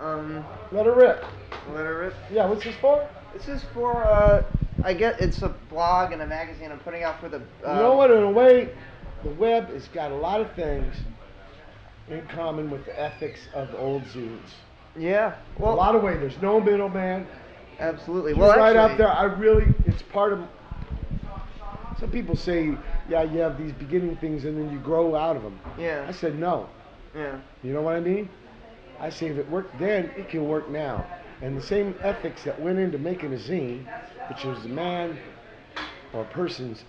Let her rip. Let her rip. Yeah, what's this for? This is for, I get it's a blog and a magazine I'm putting out for the. You know what? In a way, the web has got a lot of things in common with the ethics of the old zines. Yeah. Well, a lot of ways. There's no middleman. Absolutely. You're Well, right actually, out there. It's part of. Some people say, yeah, you have these beginning things and then you grow out of them. Yeah. I said no. Yeah. You know what I mean? I say if it worked then, it can work now. And the same ethics that went into making a zine, which was a man or a person's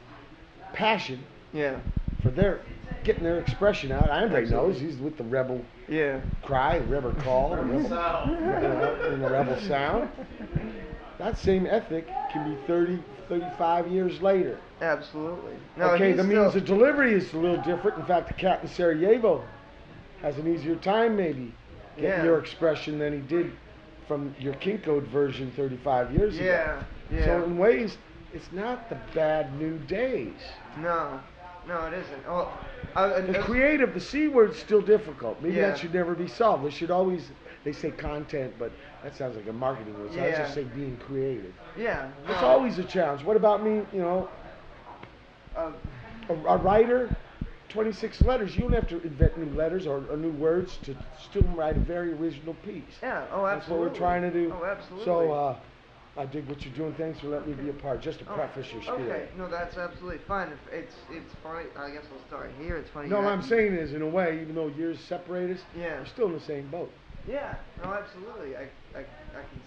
passion Yeah. for getting their expression out. Andre Absolutely. knows he's with the rebel Yeah. cry, rebel call, and the rebel sound. That same ethic can be 30, 35 years later. Absolutely. Okay, that means the delivery is a little different. In fact, the cat in Sarajevo has an easier time maybe getting your expression than he did from your Kinkode version 35 years ago. Yeah. So in ways, it's not the bad new days. No, it isn't. Oh, The creative, the C word's still difficult. Maybe Yeah. that should never be solved. There should always, they say content, but that sounds like a marketing word. So I just say being creative. Yeah. It's always a challenge. What about me, a writer, 26 letters. You don't have to invent new letters or new words to still write a very original piece. Yeah, oh, absolutely. That's what we're trying to do. Oh, absolutely. So, I dig what you're doing. Thanks for letting me be a part. Just to preface your spiel. Okay, no, that's absolutely fine. It's funny. I guess I'll start here. It's funny. No, what I'm saying is, in a way, even though years separate us, we're still in the same boat. Yeah, no, absolutely. I can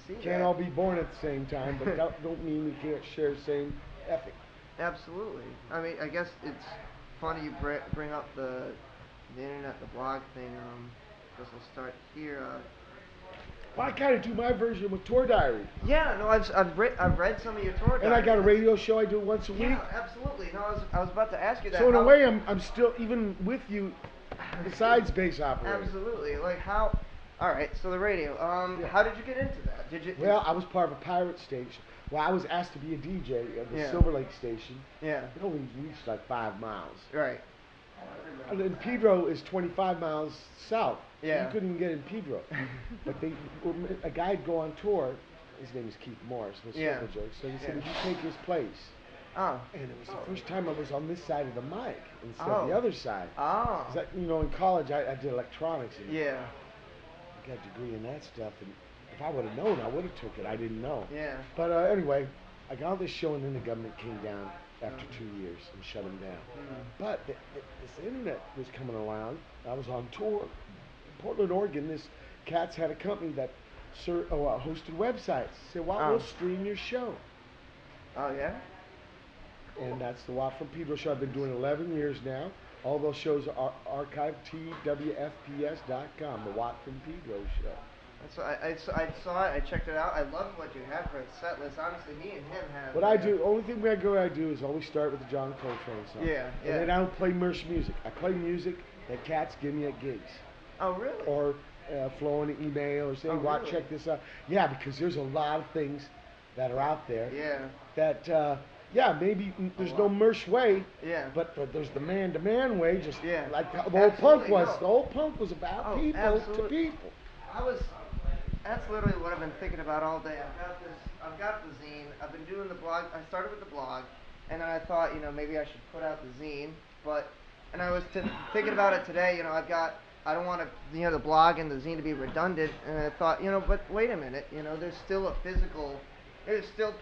see that. Can't all be born at the same time, but that don't mean we can't share the same ethic. Absolutely. I mean, I guess it's funny you bring up the internet, the blog thing. I guess I'll start here. Well, I kind of do my version with Tour Diary. Yeah, no, I've read some of your tour diaries. And I got a radio show I do once a week. Yeah, absolutely. No, I was about to ask you that. So in a way, I'm still, even with you, besides base operator. Absolutely. Like how, all right, so the radio, how did you get into that? Well, I was part of a pirate station. Well, I was asked to be a DJ at the Silver Lake station. Yeah. It only reached like 5 miles. Right. And then Pedro is 25 miles south. Yeah. You couldn't even get in Pedro. But a guy would go on tour. His name is Keith Morris. No Silver Joke. So he said, would you take his place? Oh. And it was the first time I was on this side of the mic instead of the other side. Oh. Because in college I did electronics. And yeah. I got a degree in that stuff. And if I would have known, I would have took it. I didn't know. Yeah. But anyway, I got on this show, and then the government came down after 2 years and shut them down. But this internet was coming around. I was on tour in Portland, Oregon. This Cats had a company that hosted websites. Said, we'll stream your show. Oh, yeah? And that's the Watt from Pedro show. I've been doing 11 years now. All those shows are archived, twfps.com, the Watt from Pedro show. So I saw it. I checked it out. I love what you have for a set list. Honestly, me and him have. What I do, only thing I do is always start with the John Coltrane song. Yeah. And then I don't play merch music. I play music that Cats give me at gigs. Oh, really? Or flow an email or say, Watt, check this out. Yeah, because there's a lot of things that are out there. Yeah. That. Maybe there's no merch way, but there's the man-to-man way, just like the old punk was. The old punk was about people to people. That's literally what I've been thinking about all day. I've got the zine. I've been doing the blog. I started with the blog, and then I thought, maybe I should put out the zine. And I was thinking about it today. I don't want to, the blog and the zine to be redundant. And I thought, but wait a minute. There's still a physical. There's still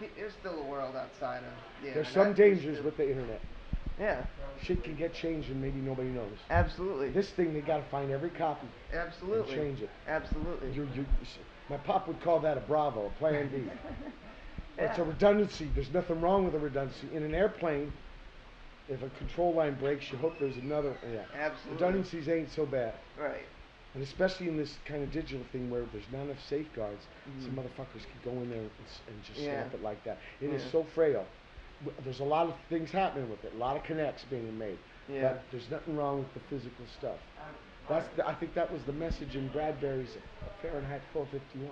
a world outside of the internet. There's some dangers with the internet. Yeah. Shit can get changed and maybe nobody knows. Absolutely. This thing, they got to find every copy. Absolutely. And change it. Absolutely. My pop would call that a Bravo, a Plan B. It's a redundancy. There's nothing wrong with a redundancy. In an airplane, if a control line breaks, you hope there's another. Yeah. Absolutely. Redundancies ain't so bad. Right. And especially in this kind of digital thing where there's not enough safeguards, some motherfuckers can go in there and just snap it like that. It is so frail. There's a lot of things happening with it, a lot of connects being made. Yeah. But there's nothing wrong with the physical stuff. I think that was the message in Bradbury's Fahrenheit 451.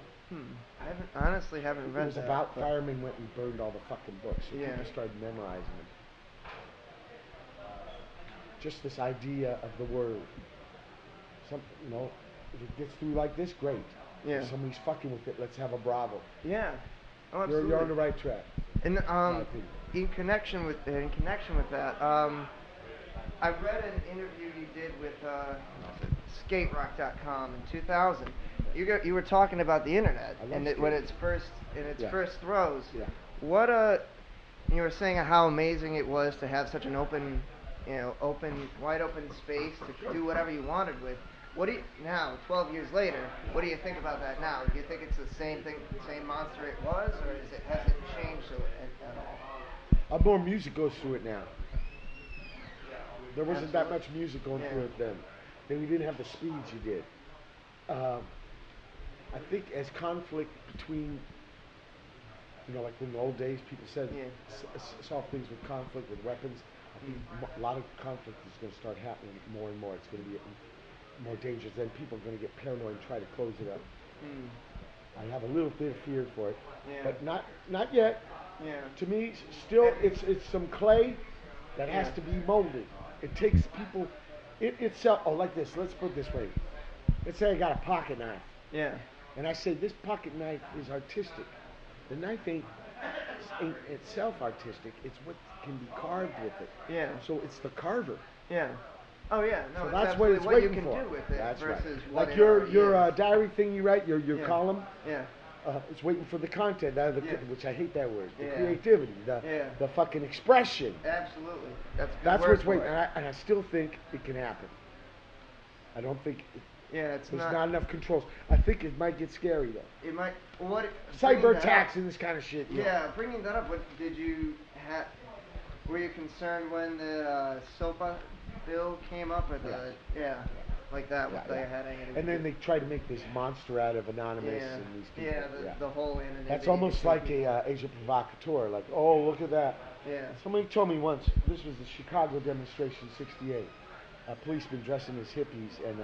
I honestly haven't read that. It was about firemen went and burned all the fucking books, so people started memorizing them. Just this idea of the word. If it gets through like this, great. Yeah. If somebody's fucking with it, let's have a Bravo. Yeah. Oh, absolutely. You're on the right track. And my opinion. in connection with that, I read an interview you did with SkateRock.com in 2000. You were talking about the internet and when it's first first throes. Yeah. What you were saying how amazing it was to have such an open, wide open space to do whatever you wanted with. What do you now, 12 years later? What do you think about that now? Do you think it's the same thing, same monster it was, or has it changed at all? More music goes through it now. There wasn't that much music going through it then. Then we didn't have the speeds you did. I think as conflict between, like in the old days, people said solve things with conflict, with weapons. I think a lot of conflict is going to start happening more and more. It's going to be more dangerous. Then people are going to get paranoid and try to close it up. I have a little bit of fear for it, but not yet. Yeah. To me, still, it's some clay that has to be molded. It takes people. Itself. Oh, like this. Let's put it this way. Let's say I got a pocket knife. Yeah. And I say this pocket knife is artistic. The knife ain't itself artistic. It's what can be carved with it. Yeah. So it's the carver. Yeah. Oh yeah. No. So it's that's what it's what waiting you can for. do with it That's versus right. what Like it your already is. diary thing you write, your column. Yeah. It's waiting for the content, which I hate that word. The Yeah. creativity, the fucking expression. Absolutely. That's what's waiting, and I still think it can happen. I don't think there's not enough controls. I think it might get scary though. It might. Cyber attacks and this kind of shit. Yeah, bringing that up. What did you have? Were you concerned when the SOPA bill came up, or like that? What they had anything? And then they try to make this monster out of Anonymous and these people. The whole internet. That's almost like a agent provocateur. Like, oh, look at that. Yeah. Somebody told me once. This was the Chicago demonstration '68. A policeman dressing as hippies and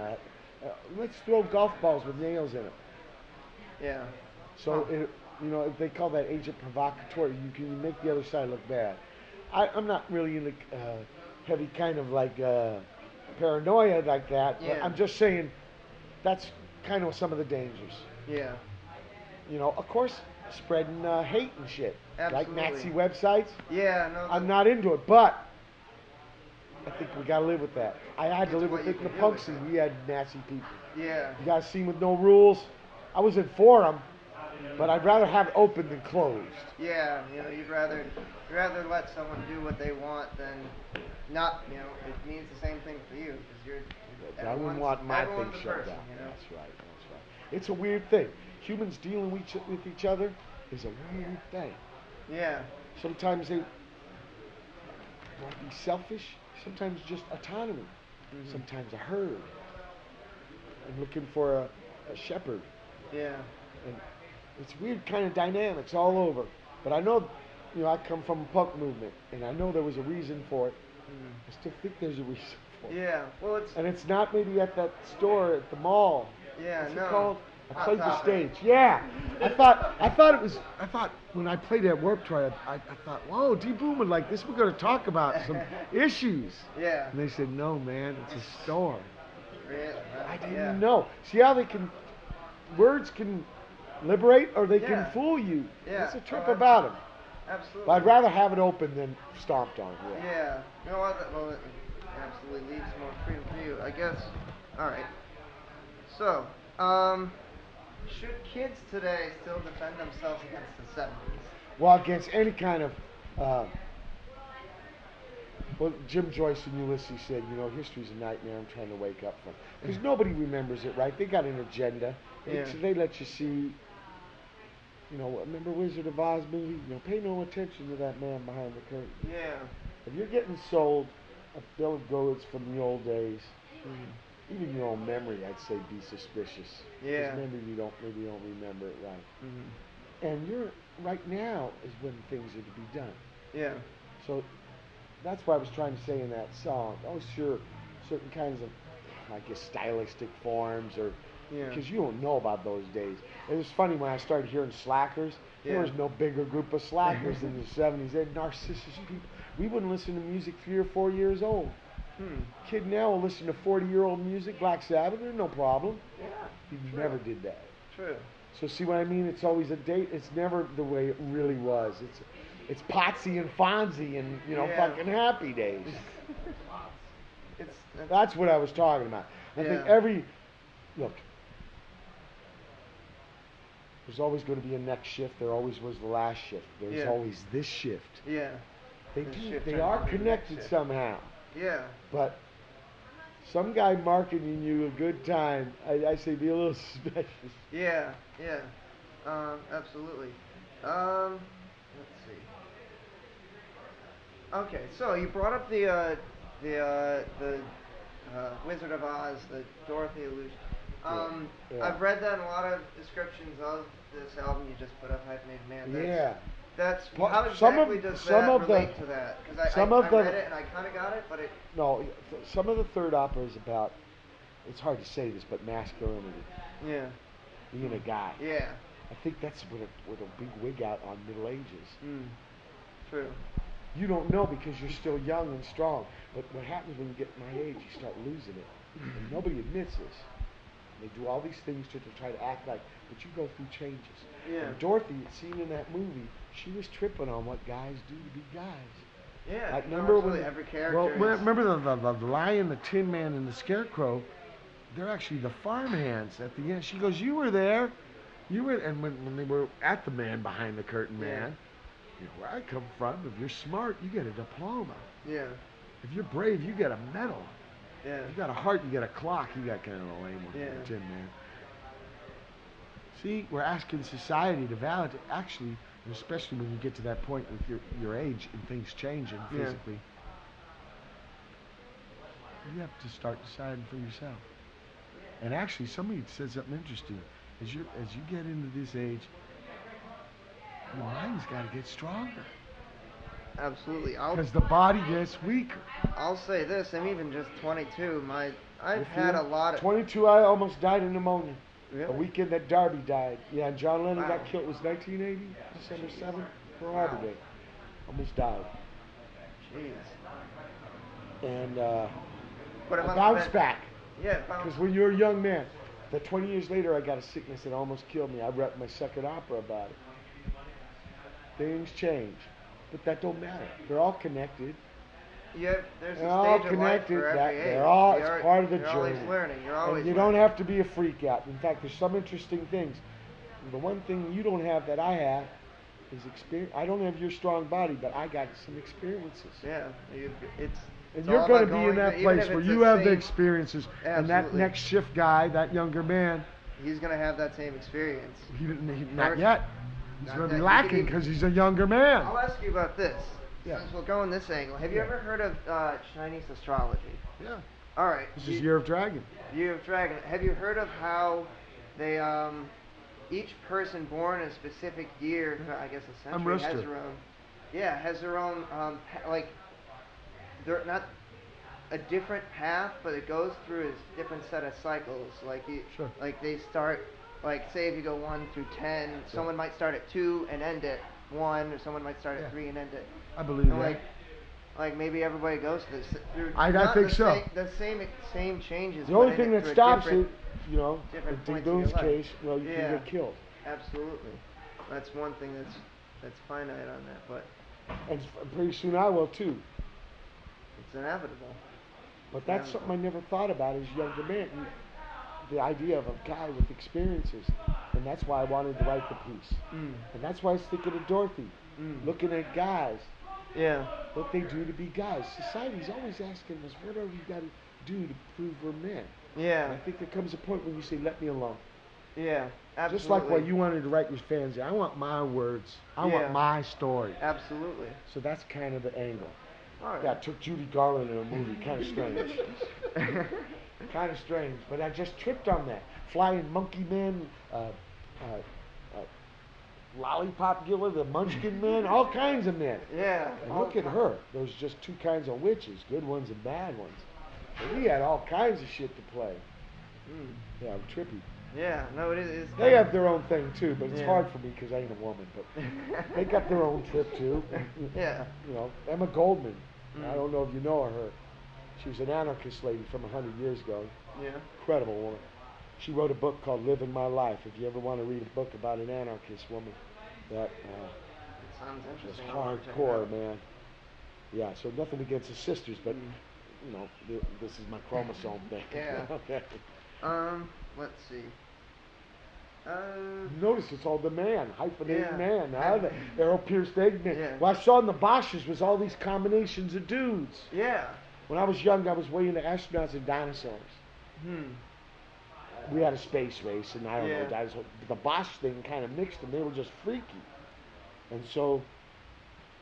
let's throw golf balls with nails in them. Yeah. So if they call that agent provocateur, you can make the other side look bad. I'm not really in the heavy kind of like paranoia like that. Yeah. But I'm just saying that's kind of some of the dangers. Yeah. Of course, spreading hate and shit. Absolutely. Like Nazi websites. Yeah. No. I'm not into it, but I think we gotta live with that. I had to live with it in the punk scene. We had Nazi people. Yeah. You got a scene with no rules. I wasn't for them, but I'd rather have it open than closed. Yeah, you'd rather let someone do what they want than not. It means the same thing for you because I wouldn't want my thing shut down. That's right. It's a weird thing. Humans dealing with each other is a weird thing. Yeah. Sometimes they want to be selfish. Sometimes just autonomy. Mm-hmm. Sometimes a herd. And looking for a shepherd. Yeah. And it's weird kind of dynamics all over. But I know, I come from a punk movement, and I know there was a reason for it. I still think there's a reason for it. Yeah. Well, and it's not maybe at that store at the mall. Yeah. What's no. it called? I played the stage. Yeah. I thought when I played at Warped Tour, I thought, whoa, D Boom would like this. We're going to talk about some issues. Yeah. And they said, no, man, it's a store. Really? I didn't know. See how words can liberate or they can fool you. Yeah. That's a trip about them. Absolutely. But I'd rather have it open than stomped on. Yeah. No, it absolutely leaves more freedom for you, I guess. All right. So, should kids today still defend themselves against the 70s? Well, against any kind of, Jim Joyce and Ulysses said, history's a nightmare I'm trying to wake up from. Because nobody remembers it, right? They got an agenda. Yeah. So they let you see, remember Wizard of Oz movie? Pay no attention to that man behind the curtain. Yeah. If you're getting sold a bill of goods from the old days, even your own memory, I'd say be suspicious. Yeah. Because maybe you don't remember it right. Mm-hmm. And right now is when things are to be done. Yeah. So that's what I was trying to say in that song. Oh, sure, certain kinds of, I guess, stylistic forms or, because you don't know about those days. It was funny when I started hearing slackers. There was no bigger group of slackers in the 70s. They're narcissist people. We wouldn't listen to music 3 or 4 years old. Kid now will listen to 40-year-old music, Black Sabbath, there's no problem. Yeah. He never did that. True. So see what I mean? It's always a date. It's never the way it really was. It's Potsy and Fonzie and fucking Happy Days. That's what I was talking about. I think look. There's always going to be a next shift. There always was the last shift. There's always this shift. Yeah. They are connected somehow. Yeah. But some guy marketing you a good time, I say be a little suspicious. Yeah. Yeah. Absolutely. Let's see. Okay, so you brought up the Wizard of Oz, the Dorothy illusion. I've read that in a lot of descriptions of this album you just put up, Hyphenated-Man. That's how exactly does that relate to that? Because I read it and I kind of got it, but it. No, some of the third opera is about. It's hard to say this, but masculinity. Yeah. Being a guy. Yeah. I think that's with a big wig out on Middle Ages. True. You don't know because you're still young and strong. But what happens when you get my age, you start losing it. And nobody admits this. They do all these things to try to act like, but you go through changes. Yeah. And Dorothy, seen in that movie, she was tripping on what guys do to be guys. Yeah. Like remember when every character. Well, remember the Lion, the Tin Man, and the Scarecrow? They're actually the farmhands at the end. She goes, "You were there, you were." And when they were at the Man Behind the Curtain, man, where I come from, if you're smart, you get a diploma. Yeah. If you're brave, you get a medal. Yeah. If you got a heart, you get a clock. You got kind of a lame one, the Tin Man. See, we're asking society to validate. Actually, especially when you get to that point with your age and things changing physically, you have to start deciding for yourself. And actually, somebody said something interesting. As you get into this age, your mind's got to get stronger. Absolutely. Because the body gets weaker. I'll say this: I'm even just 22. I've had a lot of. 22. I almost died of pneumonia. Really? A weekend that Darby died. Yeah, and John Lennon got killed. It was 1980, December 7th, Pearl Harbor Day. Almost died. Jeez. And but I bounced back. Yeah. Because when you're a young man, that 20 years later, I got a sickness that almost killed me. I wrote my second opera about it. Things change, but that don't matter. They're all connected. Yeah, there's they're a all stage connected. of life for every age. It's part of the you're journey. Always learning. You're always. And you don't have to be a freak out. In fact, there's some interesting things. The one thing you don't have that I have is experience. I don't have your strong body, but I got some experiences. Yeah, and you're going to be in that place where you have the experiences, and that next shift guy, that younger man, he's going to have that same experience. Not yet. He's going to be lacking because he's a younger man. I'll ask you about this. Yeah. Since we'll go in this angle, have you ever heard of Chinese astrology? Yeah. All right. This is Year of Dragon. Year of Dragon. Have you heard of how they each person born in a specific year, I guess a century, has their own. Yeah, has their own like they're not a different path, but it goes through a different set of cycles. Like like they start, like say if you go 1 through 10, someone might start at 2 and end at 1, or someone might start at 3 and end at. I believe that. Like maybe everybody goes through. I think so. The same changes. The only thing that stops it, in Dagoon's case, you can get killed. Absolutely. That's one thing that's finite on that, but. And pretty soon I will too. It's inevitable. But that's something I never thought about as a younger man. The idea of a guy with experiences, and that's why I wanted to write the piece. And that's why I was thinking of Dorothy, looking at guys. Yeah. What they do to be guys. Society's always asking us, what are we got to do to prove we're men? Yeah. And I think there comes a point when you say, let me alone. Yeah, absolutely. Just like what you wanted to write your fans. I want my words. I want my story. Absolutely. So that's kind of the angle. All right. Yeah, I took Judy Garland in a movie. Kind of strange. Kind of strange. But I just tripped on that. Flying Monkey Men, Lollipop Giller, the Munchkin Men, all kinds of men. Yeah. And look at her. There's just two kinds of witches, good ones and bad ones. But we had all kinds of shit to play. Yeah, trippy. Yeah, no, it is. They have their own thing too, but it's hard for me because I ain't a woman. But they got their own trip too. Yeah. Emma Goldman. I don't know if you know her. She was an anarchist lady from 100 years ago. Yeah. Incredible woman. She wrote a book called Living My Life. If you ever want to read a book about an anarchist woman, that It sounds was interesting. I'll have to check it hardcore, out. man. Yeah, so nothing against the sisters, but this is my chromosome thing. Yeah. Okay. Let's see. Notice it's all the man, hyphenated Yeah. man. The arrow-pierced Eggman. Yeah. What I saw in the Bosch's was all these combinations of dudes. Yeah. When I was young, I was way into astronauts and dinosaurs. We had a space race, and I don't know, dinosaurs. The Bosch thing kind of mixed them. They were just freaky. And so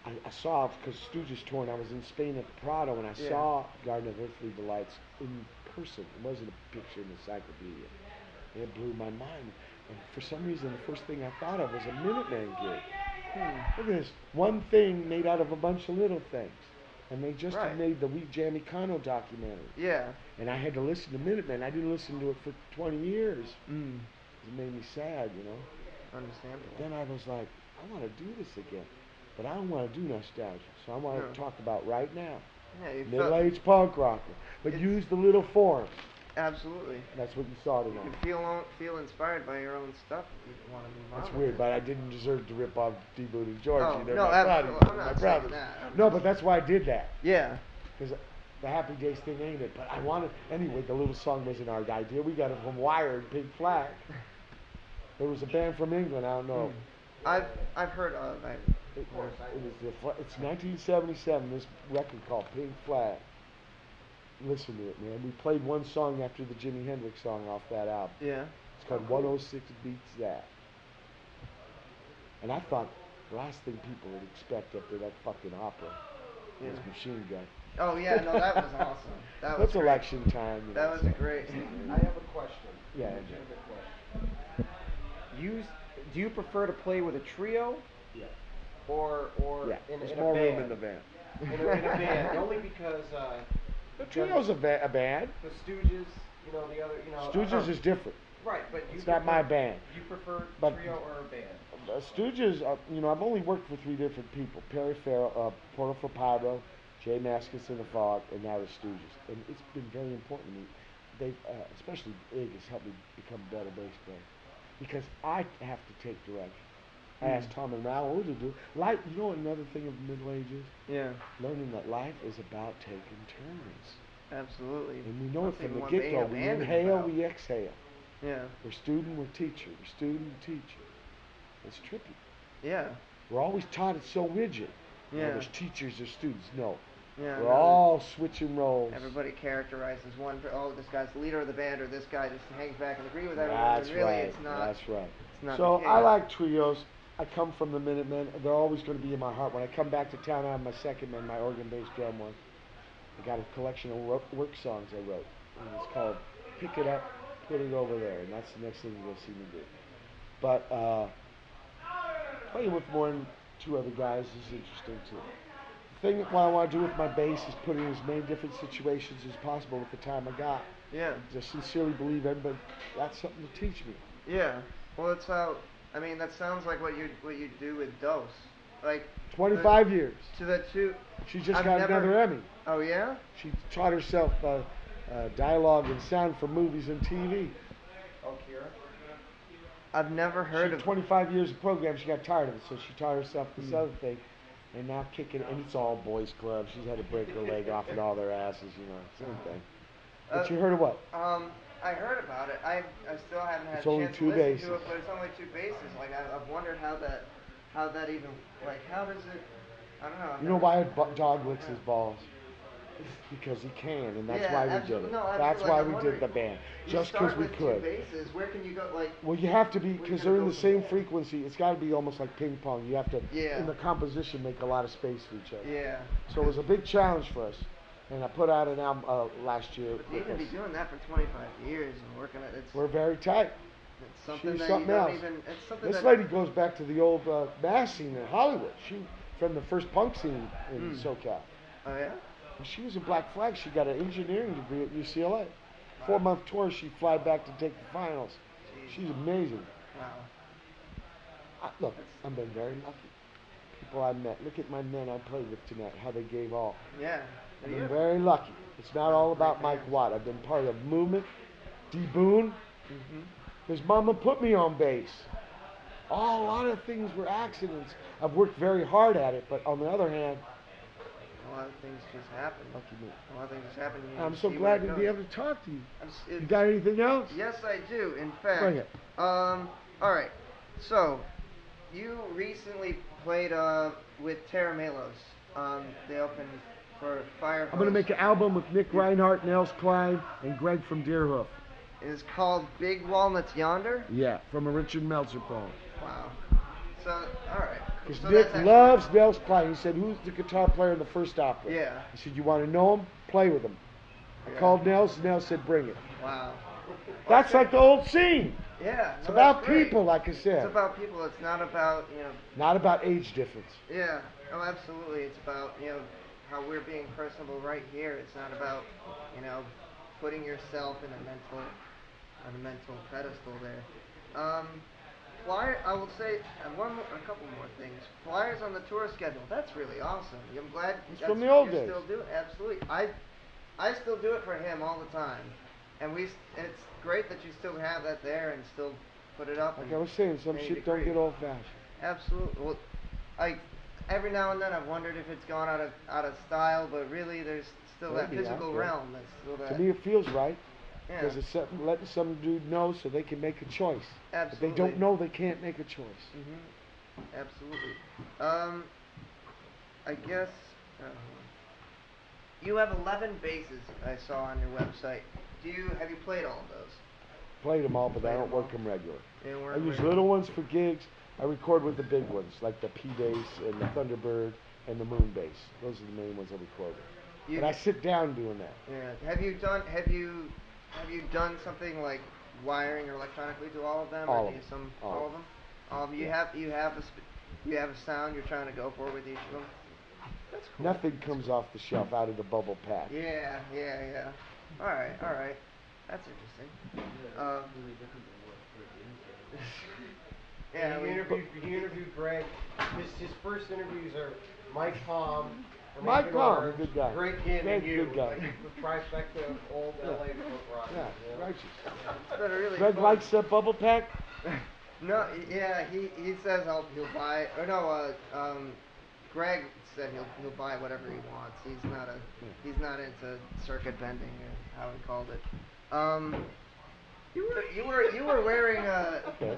I saw, because Stooges touring, I was in Spain at the Prado, and I saw Garden of Earthly Delights in person. It wasn't a picture in the encyclopedia. It blew my mind. And for some reason, the first thing I thought of was a Minutemen gig. Look at this. One thing made out of a bunch of little things. And they just had made the Wheat Jam Econo documentary. Yeah. And I had to listen to Minutemen. I didn't listen to it for 20 years. It made me sad, you know. Understandable. Then I was like, I want to do this again. But I don't want to do nostalgia. So I want to talk about right now. Yeah, you Middle-aged punk rocker. But use the little forms. Absolutely. That's what you saw tonight. You can feel inspired by your own stuff if you want to move on. That's weird, but I didn't deserve to rip off D-Booted George. Oh, You know, no, my absolutely. I'm my not brother. saying that. No, but that's why I did that. Yeah. Because the Happy Days thing ain't it. But I wanted, anyway, the little song wasn't our idea. We got it from Wired, Pink Flag. There was a band from England, I don't know. I've heard of it. It's 1977, this record called Pink Flag. Listen to it, man. We played one song after the Jimi Hendrix song off that album. Yeah. It's called 106 Beats That. And I thought the last thing people would expect after that fucking opera was Machine Gun. Oh yeah, no, that was awesome. That was That's election time. You know, That was great. I have a question. Yeah. Do you prefer to play with a trio? Yeah. Or in There's a more band? room in the van. In a band, only because The trio's a band. the Stooges, the other, Stooges is different. right, but you It's not my band. You prefer But- trio or a band? Stooges, I've only worked with 3 different people. Perry Farrell, Porto Fapado, Jay Mascis in the Fog, and now the Stooges. And it's been very important to me. They've, especially Ig, has helped me become a better bass player. Because I have to take direction. I asked Tom and Raoul to do. Like, another thing of the Middle Ages? Yeah. Learning that life is about taking turns. Absolutely. And we know it That's from even the what get-go. being a We band is inhale, about. we exhale. Yeah. We're student, we're teacher. We're student, we're teacher. It's trippy. Yeah. We're always taught it's so rigid. Yeah. There's teachers, there's students. No. Yeah. We're all switching roles. Everybody characterizes one. Oh, this guy's the leader of the band, or this guy just hangs back and agrees with everyone. That's and really, right. it's not. That's right. It's not So the case. I like trios. I come from the Minutemen. They're always going to be in my heart. When I come back to town, I have my second man, my organ-based drum one. I got a collection of work songs I wrote. And it's called Pick It Up, Put It Over There. And that's the next thing you're going to see me do. But playing with more than 2 other guys is interesting too. The thing what I want to do with my bass is put it in as many different situations as possible with the time I got. Yeah. Just sincerely believe everybody got something to teach me. Yeah. Well, that's how. I mean, that sounds like what you do with Dose. Like 25 years. To the 2. She just I've got never- another Emmy. Oh yeah. She taught herself dialogue and sound for movies and TV. Oh, Kira? I've never heard of. 25 years of program, she got tired of it, so she taught herself this other thing. And now kicking, and it's all boys clubs. She's had to break her leg off and all their asses, same thing. But you heard of what? I heard about it. I still haven't had It's a only chance 2 to listen bases. to it, but it's only 2 bases. Like I've wondered how that even how does it? I don't know. You know why a dog licks his balls? Because he can, and that's why we did it. No, That's absolutely. why I'm we wondering, did the band. you Just start because we with could. 2 bases. Where can you go? Well, you have to be, Where you because gonna they're in go the from same there? frequency. It's got to be almost like ping pong. You have to, in the composition, make a lot of space for each other. Yeah. So it was a big challenge for us. And I put out an album last year. But to even be doing that for 25 years and working at it, We're very tight. it's something She's that something you don't else. even. It's something This that. lady goes back to the old mass scene in Hollywood. She from the first punk scene in SoCal. Oh yeah. When she was in Black Flag, she got an engineering degree at UCLA. 4-month tour, she'd fly back to take the finals. She's amazing. Wow. Look, I've been very lucky. People I met. Look at my men I played with tonight, how they gave all. Yeah. I've been very lucky. It's not all about Mike Watt. I've been part of Movement, D. Boone, Mhm. His mama put me on bass. Oh, a lot of things were accidents. I've worked very hard at it, but on the other hand, A lot of things just happen. lucky me. A lot of things just happen. And you I'm just so see glad where to it be goes. able to talk to you. You It's- got anything else? Yes, I do. In fact. Bring it. All right. So, you recently played with Terra Melos. They opened for FIREHOSE. I'm going to make an album with Nick Reinhardt, Nels Klein, and Greg from Deerhoof. It's called Big Walnuts Yonder. Yeah, from a Richard Meltzer poem. Wow. So, all right. Because So Nick that's actually- loves Nels Klein. He said, "Who's the guitar player in the first opera?" Yeah. He said, "You want to know him? Play with him." I Yeah. called Nels, and Nels said, "Bring it." Wow. That's like the old scene. Yeah. It's no, about that's great. people, like I said. It's about people. It's not about Not about age difference. Yeah. Oh, absolutely. It's about how we're being personable right here. It's not about putting yourself in on a mental pedestal there. I will say a couple more things. Flyers on the tour schedule. That's really awesome. I'm glad It's from the old you're days. Still do it. Absolutely. I still do it for him all the time, and it's great that you still have that there and still put it up. Like I was saying, some any shit don't degree. get old-fashioned. Absolutely. Well, every now and then I've wondered if it's gone out of style, but really there's still that Maybe, physical okay. realm. That's still that. To me, it feels right. Yeah. Because it's something, letting some dude know so they can make a choice. If they Absolutely. don't know, they can't make a choice. Absolutely. I guess you have 11 basses I saw on your website. Have you played all of those? Played them all, but I Played don't them all. work them regular. They I weren't use very- little ones for gigs. I record with the big ones, like the P bass and the Thunderbird and the Moon bass. Those are the main ones I record with. But I sit down doing that. Yeah. Have you done something like wiring or electronically to all of them? All or of do you them. all of them? You Yeah. have a sound you're trying to go for with each of them. That's cool. Nothing comes off the shelf out of the bubble pack. Yeah. All right. That's interesting. Yeah, He interviewed Greg. His first interviews are Mike Palm, Mike Agent Palm, Orange, good guy. Greg Ginn, and Greg's you. good guy. Like the trifecta of old Yeah. LA folk rock. Yeah, you know? righteous. It's been a really Greg fun- likes that bubble pack? No, yeah, he says he'll buy. Or no, Greg said he'll buy whatever he wants. He's not into circuit bending or how he called it. You were wearing a. Okay.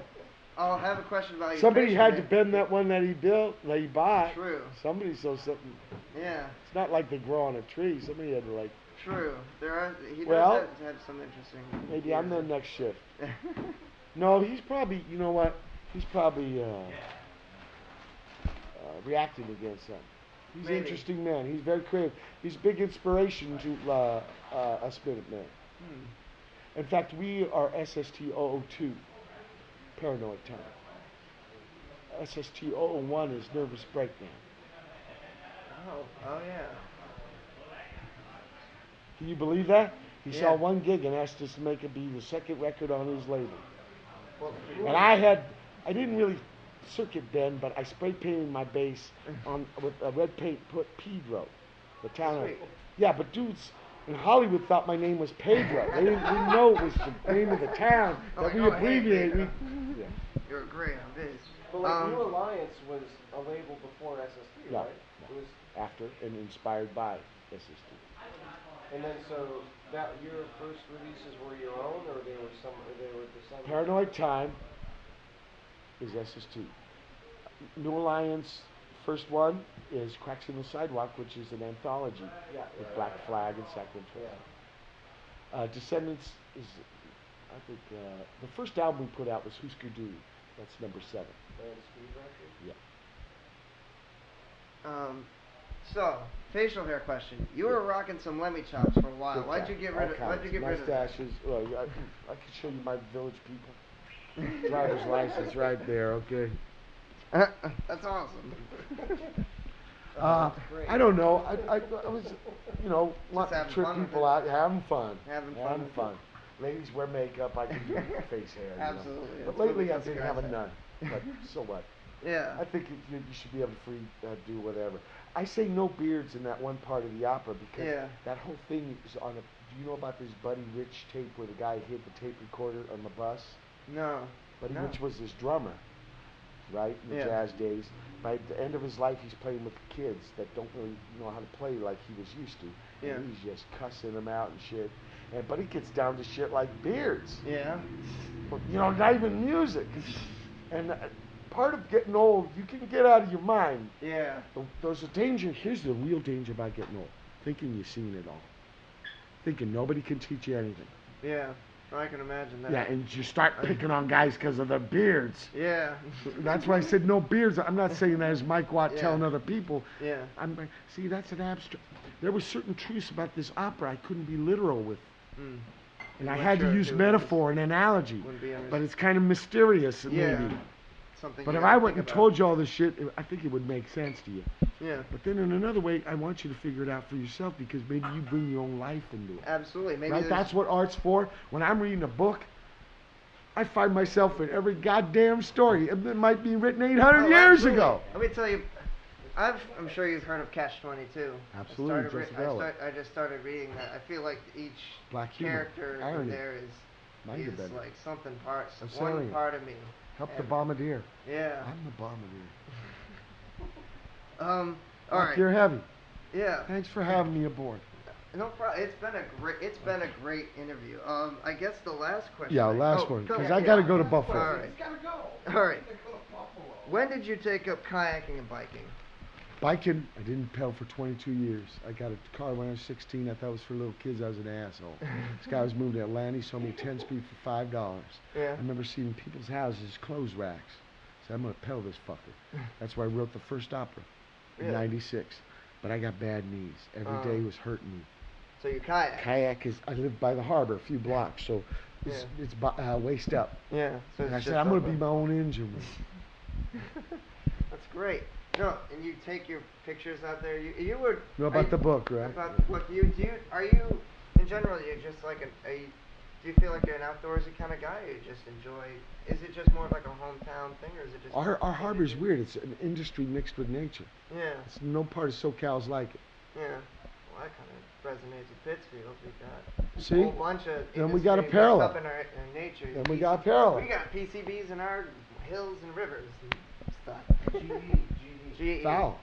I'll have a question about your. Somebody facial had to hair. bend that one that he bought. True. Somebody saw something. Yeah. It's not like they grow on a tree. Somebody had to like. True. He does Well, have some interesting. Maybe I'm the ideas. next shift. No, he's probably. You know what? He's probably reacting against something. He's an Maybe. interesting man. He's very creative. He's a big inspiration to us Minutemen. In fact, we are SST-002, Paranoid Time. SST-001 is Nervous Breakdown. Oh yeah. Can you believe that? He Yeah. saw one gig and asked us to make it be the second record on his label. Well, And I didn't really circuit bend, but I spray painted my bass with a red paint, put Pedro, the town. Sweet. Yeah, but dudes in Hollywood thought my name was Pedro. They didn't know it was the name of the town that we Oh, hey, abbreviated. Pedro. Yeah. You're great on this. But like New Alliance was a label before SST, Yeah. right? It was, After and inspired by SST. and then so that your first releases were your own, or they were the same. Paranoid Time is SST. New Alliance, first one is Cracks in the Sidewalk, which is an anthology with Black Flag and Sacred Trail. Descendants is, I think, the first album we put out was Husker Du. That's number 7. And Speed Record. Yeah. So, facial hair question. You were rocking some Lemmy chops for a while. Good Why'd time. you get All rid of? Why'd kinds. you get rid of that? Mustaches. Well, I can show you my village people. Driver's license right there. Okay. That's awesome. Great. I don't know. I was, wanting to having trick fun with people it. out, having fun. Having fun with fun. Ladies wear makeup. I can do face hair. Absolutely. But That's what lately we I've been having guys none. But so what? Yeah. I think you should be able to free do whatever. I say no beards in that one part of the opera because Yeah. that whole thing is on a you know about this Buddy Rich tape where the guy hid the tape recorder on the bus? No. Buddy No. Rich was his drummer, right, in the Yeah. jazz days. By the end of his life, he's playing with the kids that don't really know how to play like he was used to. Yeah. And he's just cussing them out and shit. And Buddy gets down to shit like beards. Yeah. You know, not even music. And part of getting old, you can get out of your mind. Yeah. There's a danger. Here's the real danger about getting old. Thinking you've seen it all. Thinking nobody can teach you anything. Yeah. I can imagine that. Yeah, and you start picking on guys because of their beards. Yeah. That's why I said no beards. I'm not saying that as Mike Watt Yeah. telling other people. Yeah. See, that's an abstract. There were certain truths about this opera I couldn't be literal with. Mm. And I Well, had to sure, use it metaphor and analogy. Wouldn't be But it's kind of mysterious, Yeah. maybe. Something But you if gotta I went think and about. told you all this shit, I think it would make sense to you. Yeah. But then in another way, I want you to figure it out for yourself because maybe you bring your own life into it. Absolutely. Maybe Right? there's- That's what art's for. When I'm reading a book, I find myself in every goddamn story. It might be written 800 Oh, years absolutely. ago. Let me tell you, I'm sure you've heard of Catch-22. Absolutely, I just started reading that. I feel like each Black humor, character in irony. there Mind your is business. like something parts, I'm one selling it. part of me. Help the And- bombardier. Yeah. I'm the bombardier. All Mark, right. you're heavy. Yeah. Thanks for having me aboard. No problem. It's been a great interview. I guess the last question. Yeah, last one, go- because I got to go to All Buffalo. right. He's gotta go. All right. He's gotta go to Buffalo. When did you take up kayaking and biking? Biking, I didn't pedal for 22 years. I got a car when I was 16. I thought it was for little kids. I was an asshole. This guy was moving to Atlanta. He sold me a 10-speed for $5. Yeah. I remember seeing people's houses, clothes racks. I said, I'm going to pedal this fucker. That's where I wrote the first opera in Really? '96. But I got bad knees. Every day was hurting me. So you kayak. Kayak is, I live by the harbor, a few blocks, so it's, Yeah. it's waist up. Yeah. So And I it's said, just I'm going to up be my own engine. That's great. No, and you take your pictures out there. You were. You know about the book, right? About the book. Are you in general? You're just like do you feel like you're an outdoorsy kind of guy, or you just enjoy? Is it just more of like a hometown thing, or is it just? Our harbor's weird. It's an industry mixed with nature. Yeah. It's, no part of SoCal's like it. Yeah. Well, that kind of resonates with Pittsfield. We got See? a whole bunch of. Then we got a industry parallel. mixed up in our nature. Then we got a parallel. We got PCBs in our hills and rivers and stuff. GE. Foul.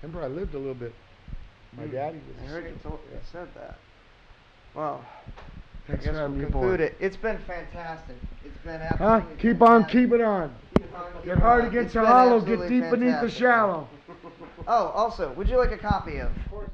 Remember, I lived a little bit. My daddy was. I a heard you sailor. said that. Well, Thanks I guess for having we'll me conclude aboard. it. It's been fantastic. It's been Huh? absolutely Keep on fantastic. keeping on. Keep on keeping Get hard on. against It's the been hollow. Get absolutely deep beneath the fantastic. shallow. Oh, also, would you like a copy of? Of course.